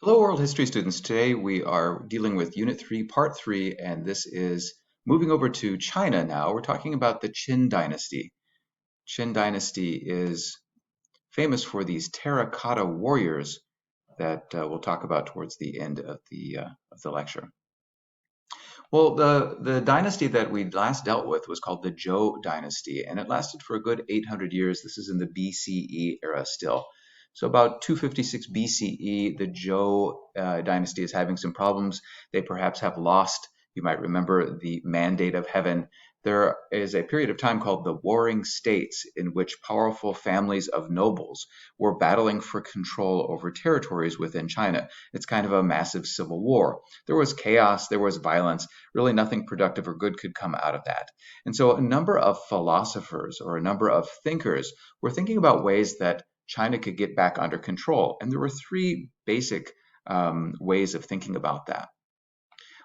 Hello, world history students. Today we are dealing with Unit 3, Part 3, and this is moving over to China now. We're talking about the Qin Dynasty. Qin Dynasty is famous for these terracotta warriors that we'll talk about towards the end of the lecture. Well, the dynasty that we last dealt with was called the Zhou Dynasty, and it lasted for a good 800 years. This is in the BCE era still. So about 256 BCE, the Zhou dynasty is having some problems. They perhaps have lost, you might remember, the mandate of heaven. There is a period of time called the Warring States in which powerful families of nobles were battling for control over territories within China. It's kind of a massive civil war. There was chaos, there was violence. Really nothing productive or good could come out of that. And so a number of philosophers or a number of thinkers were thinking about ways that China could get back under control. And there were three basic ways of thinking about that.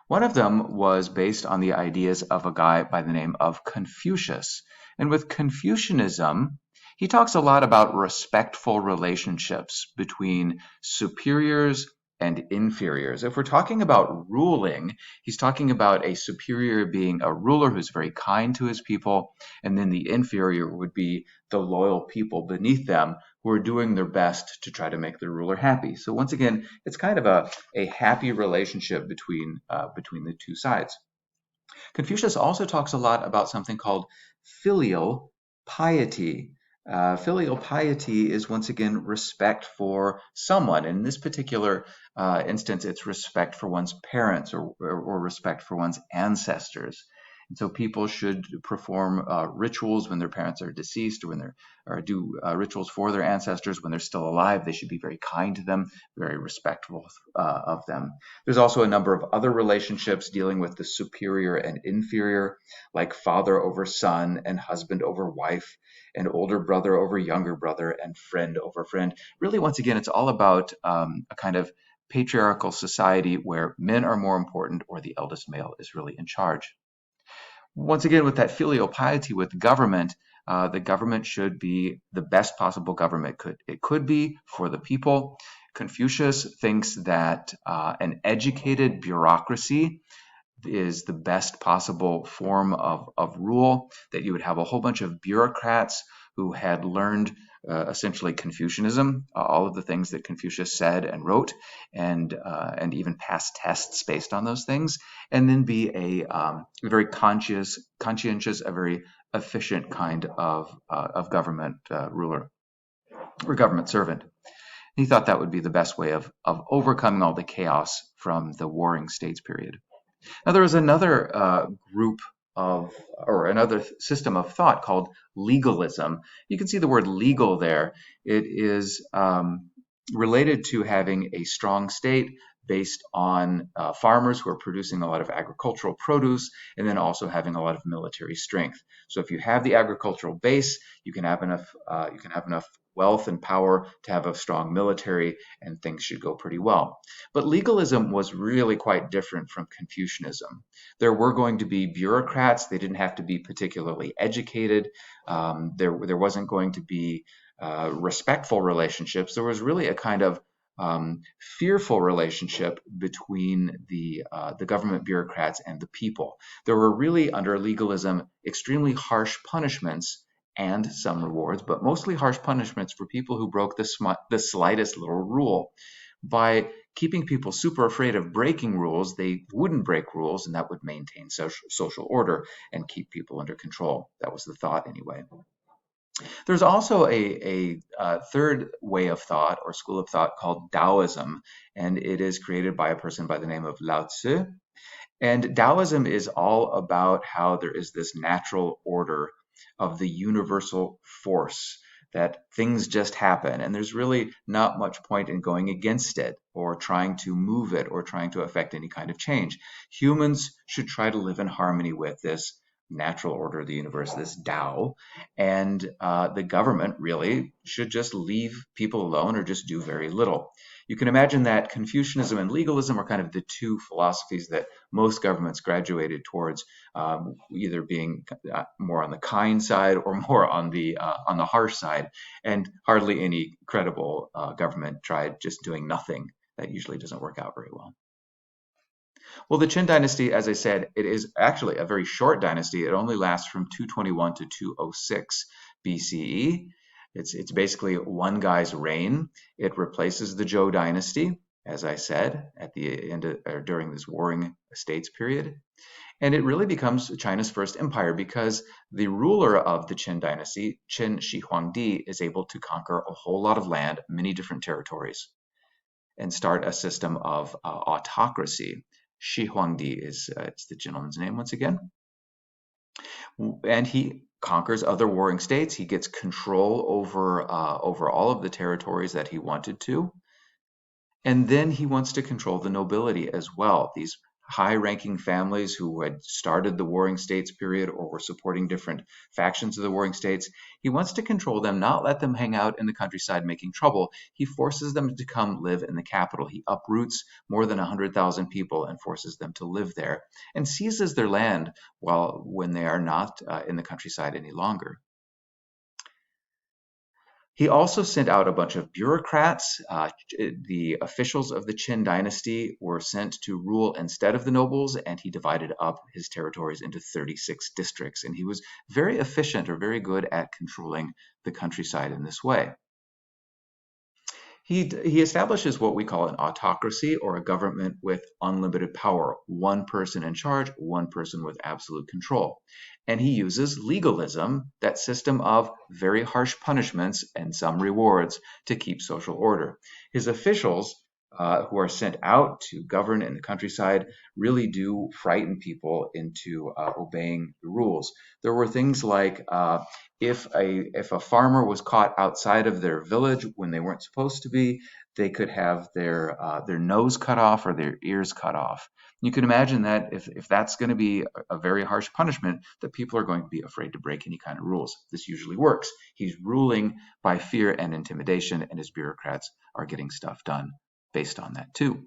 One of them was based on the ideas of a guy by the name of Confucius. And with Confucianism, he talks a lot about respectful relationships between superiors and inferiors. If we're talking about ruling, he's talking about a superior being a ruler who's very kind to his people, and then the inferior would be the loyal people beneath them who are doing their best to try to make the ruler happy. So once again, it's kind of a happy relationship between the two sides. Confucius also talks a lot about something called filial piety. Filial piety is once again respect for someone. In this particular instance, it's respect for one's parents or respect for one's ancestors. And so people should perform rituals when their parents are deceased or do rituals for their ancestors when they're still alive. They should be very kind to them, very respectful of them. There's also a number of other relationships dealing with the superior and inferior, like father over son and husband over wife, and older brother over younger brother, and friend over friend. Really, once again, it's all about a kind of patriarchal society where men are more important or the eldest male is really in charge. Once again, with that filial piety with the government should be the best possible government it could be for the people. Confucius thinks that an educated bureaucracy is the best possible form of rule, that you would have a whole bunch of bureaucrats who had learned essentially Confucianism, all of the things that Confucius said and wrote, and even pass tests based on those things, and then be a very conscientious, a very efficient kind of government ruler or government servant. He thought that would be the best way of overcoming all the chaos from the Warring States period. Now, there was another group or another system of thought called legalism. You can see the word legal there. It is related to having a strong state based on farmers who are producing a lot of agricultural produce and then also having a lot of military strength. So if you have the agricultural base, you can have enough wealth and power to have a strong military, and things should go pretty well. But legalism was really quite different from Confucianism. There were going to be bureaucrats. They didn't have to be particularly educated. There wasn't going to be respectful relationships. There was really a kind of fearful relationship between the government bureaucrats and the people. There were really, under legalism, extremely harsh punishments and some rewards, but mostly harsh punishments for people who broke the slightest little rule. By keeping people super afraid of breaking rules, they wouldn't break rules, and that would maintain social order and keep people under control. That was the thought, anyway. There's also a third way of thought or school of thought called Taoism, and it is created by a person by the name of Lao Tzu. And Taoism is all about how there is this natural order of the universal force, that things just happen, and there's really not much point in going against it or trying to move it or trying to affect any kind of change. Humans should try to live in harmony with this natural order of the universe, this Tao, and the government really should just leave people alone or just do very little. You can imagine that Confucianism and legalism are kind of the two philosophies that most governments graduated towards, either being more on the kind side or more on the harsh side. And hardly any credible government tried just doing nothing that usually doesn't work out very well. Well, the Qin dynasty, as I said, it is actually a very short dynasty. It only lasts from 221 to 206 BCE. It's basically one guy's reign. It replaces the Zhou dynasty, as I said, at the end of, or during this warring states period. And it really becomes China's first empire because the ruler of the Qin dynasty, Qin Shi Huangdi, is able to conquer a whole lot of land, many different territories, and start a system of autocracy. Shi Huangdi is it's the gentleman's name once again. And he conquers other warring states. He gets control over all of the territories that he wanted to. And then he wants to control the nobility as well. These high-ranking families who had started the Warring States period or were supporting different factions of the Warring States, he wants to control them, not let them hang out in the countryside making trouble. He forces them to come live in the capital. He uproots more than 100,000 people and forces them to live there and seizes their land when they are not in the countryside any longer. He also sent out a bunch of bureaucrats. The officials of the Qin dynasty were sent to rule instead of the nobles, and he divided up his territories into 36 districts. And he was very efficient or very good at controlling the countryside in this way. He establishes what we call an autocracy, or a government with unlimited power, one person in charge, one person with absolute control. And he uses legalism, that system of very harsh punishments and some rewards, to keep social order. His officials, who are sent out to govern in the countryside, really do frighten people into obeying the rules. There were things like if a farmer was caught outside of their village when they weren't supposed to be, they could have their nose cut off or their ears cut off. You can imagine that if that's going to be a very harsh punishment, that people are going to be afraid to break any kind of rules. This usually works. He's ruling by fear and intimidation, and his bureaucrats are getting stuff done based on that too.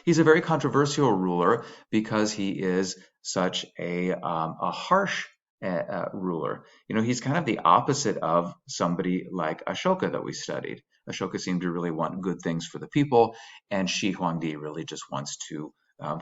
He's a very controversial ruler because he is such a harsh ruler. You know, he's kind of the opposite of somebody like Ashoka that we studied. Ashoka seemed to really want good things for the people, and Shi Huangdi really just wants to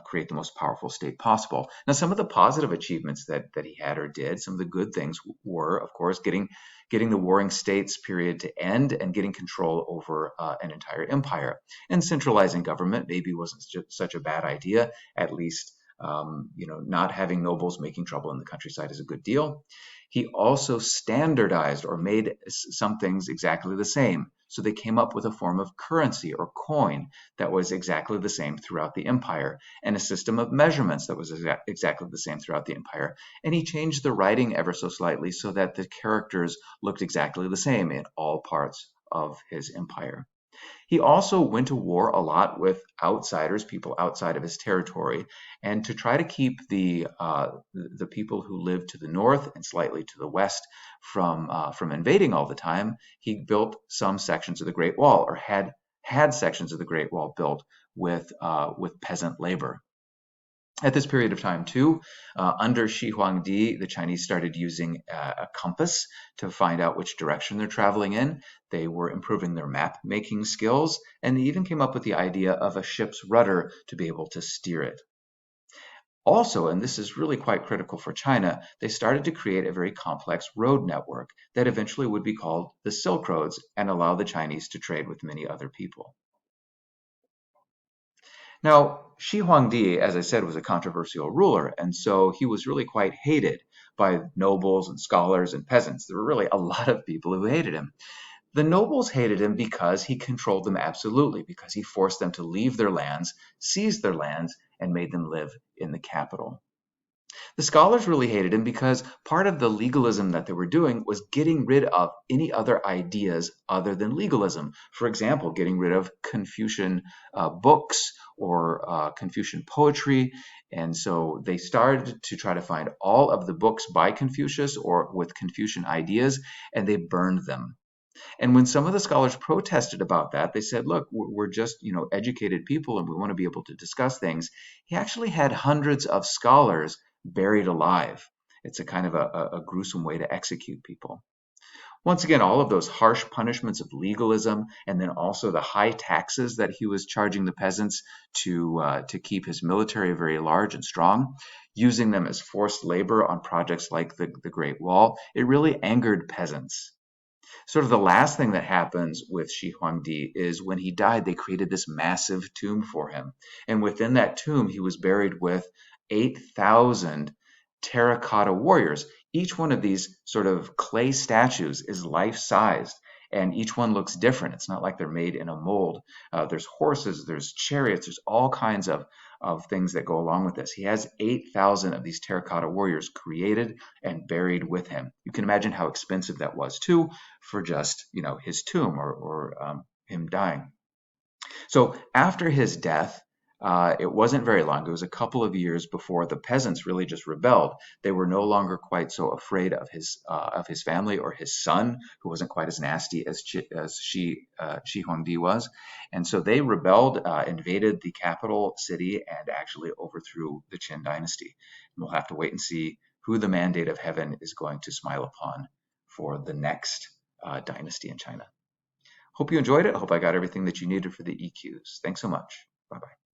create the most powerful state possible. Now, some of the positive achievements that he had or did, some of the good things were, of course, getting the Warring States period to end and getting control over an entire empire. And centralizing government maybe wasn't such a bad idea. At least, not having nobles making trouble in the countryside is a good deal. He also standardized or made some things exactly the same. So they came up with a form of currency or coin that was exactly the same throughout the empire, and a system of measurements that was exactly the same throughout the empire. And he changed the writing ever so slightly so that the characters looked exactly the same in all parts of his empire. He also went to war a lot with outsiders, people outside of his territory, and to try to keep the people who lived to the north and slightly to the west from invading all the time. He built some sections of the Great Wall, or had sections of the Great Wall built with peasant labor. At this period of time, too, under Shi Huangdi, the Chinese started using a compass to find out which direction they're traveling in. They were improving their map-making skills, and they even came up with the idea of a ship's rudder to be able to steer it. Also, and this is really quite critical for China, they started to create a very complex road network that eventually would be called the Silk Roads and allow the Chinese to trade with many other people. Now, Shi Huangdi, as I said, was a controversial ruler, and so he was really quite hated by nobles and scholars and peasants. There were really a lot of people who hated him. The nobles hated him because he controlled them absolutely, because he forced them to leave their lands, seized their lands, and made them live in the capital. The scholars really hated him because part of the legalism that they were doing was getting rid of any other ideas other than legalism. For example, getting rid of Confucian books or Confucian poetry. And so they started to try to find all of the books by Confucius or with Confucian ideas, and they burned them. And when some of the scholars protested about that, they said, look, we're just, educated people and we want to be able to discuss things. He actually had hundreds of scholars buried alive. It's a kind of a gruesome way to execute people. Once again, all of those harsh punishments of legalism, and then also the high taxes that he was charging the peasants to keep his military very large and strong, using them as forced labor on projects like the Great Wall, it really angered peasants. Sort of the last thing that happens with Shi Huangdi is when he died, they created this massive tomb for him. And within that tomb, he was buried with 8,000 terracotta warriors. Each one of these sort of clay statues is life-sized, and each one looks different. It's not like they're made in a mold. There's horses, there's chariots, there's all kinds of things that go along with this. He has 8,000 of these terracotta warriors created and buried with him. You can imagine how expensive that was too, for just his tomb or him dying. So after his death, it wasn't very long. It was a couple of years before the peasants really just rebelled. They were no longer quite so afraid of his family or his son, who wasn't quite as nasty as Shi Huangdi was, and so they rebelled, invaded the capital city, and actually overthrew the Qin dynasty. And we'll have to wait and see who the mandate of heaven is going to smile upon for the next dynasty in China. Hope you enjoyed it. I hope I got everything that you needed for the EQs. Thanks so much. Bye bye.